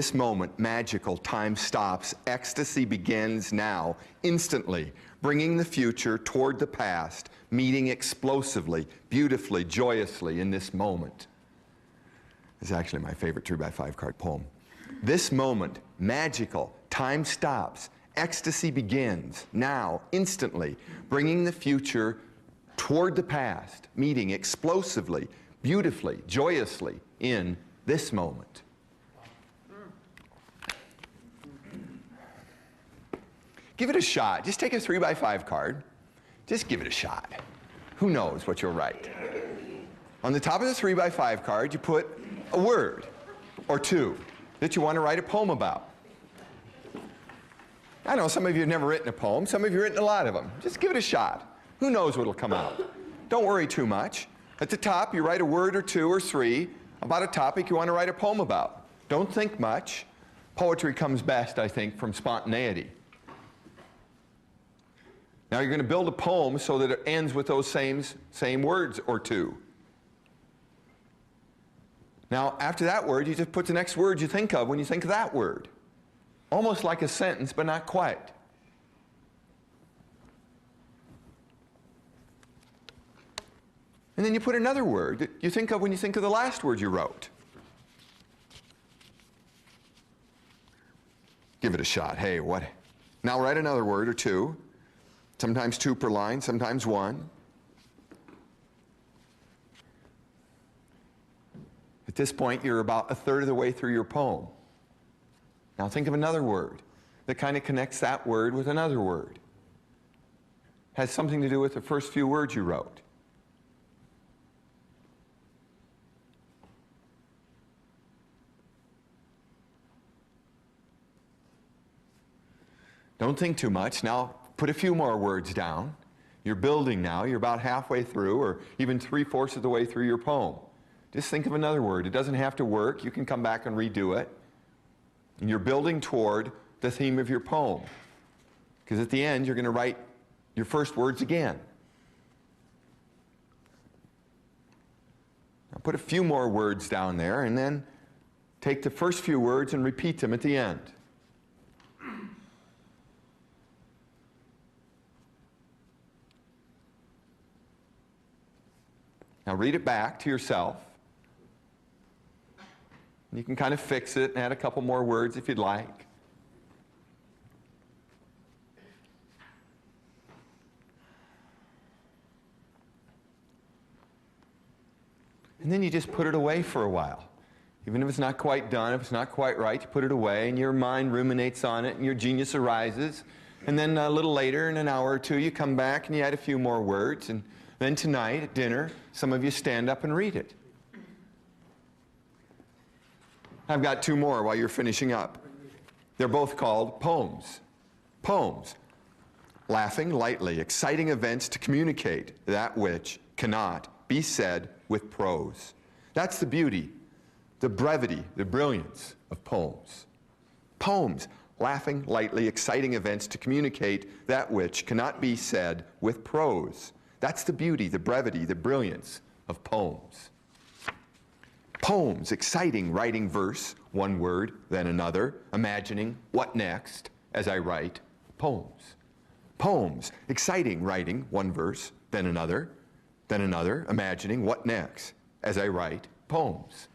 This moment, magical, time stops, ecstasy begins now, instantly, bringing the future toward the past, meeting explosively, beautifully, joyously in this moment. This is actually my favorite 3x5 card poem. This moment, magical, time stops, ecstasy begins, now, instantly, bringing the future toward the past, meeting explosively, beautifully, joyously in this moment. Give it a shot. Just take a 3x5 card. Just give it a shot. Who knows what you'll write? On the top of the 3x5 card, you put a word or two that you want to write a poem about. I know some of you have never written a poem. Some of you have written a lot of them. Just give it a shot. Who knows what'll come out? Don't worry too much. At the top, you write a word or two or three about a topic you want to write a poem about. Don't think much. Poetry comes best, I think, from spontaneity. Now you're going to build a poem so that it ends with those same words or two. Now after that word, you just put the next word you think of when you think of that word. Almost like a sentence, but not quite. And then you put another word that you think of when you think of the last word you wrote. Give it a shot. Hey, what? Now write another word or two. Sometimes two per line, sometimes one. At this point, you're about a third of the way through your poem. Now think of another word that kind of connects that word with another word. Has something to do with the first few words you wrote. Don't think too much. Now put a few more words down. You're building now. You're about halfway through or even 3/4 of the way through your poem. Just think of another word. It doesn't have to work. You can come back and redo it. And you're building toward the theme of your poem. Because at the end, you're going to write your first words again. Now put a few more words down there and then take the first few words and repeat them at the end. Now read it back to yourself. You can kind of fix it and add a couple more words if you'd like. And then you just put it away for a while. Even if it's not quite done, if it's not quite right, you put it away and your mind ruminates on it and your genius arises. And then a little later, in an hour or two, you come back and you add a few more words. And then tonight at dinner, some of you stand up and read it. I've got two more while you're finishing up. They're both called poems. Poems. Laughing lightly, exciting events to communicate that which cannot be said with prose. That's the beauty, the brevity, the brilliance of poems. Poems. Laughing lightly, exciting events to communicate that which cannot be said with prose. That's the beauty, the brevity, the brilliance of poems. Poems, exciting, writing verse, one word, then another, imagining what next as I write poems. Poems, exciting, writing one verse, then another, imagining what next as I write poems.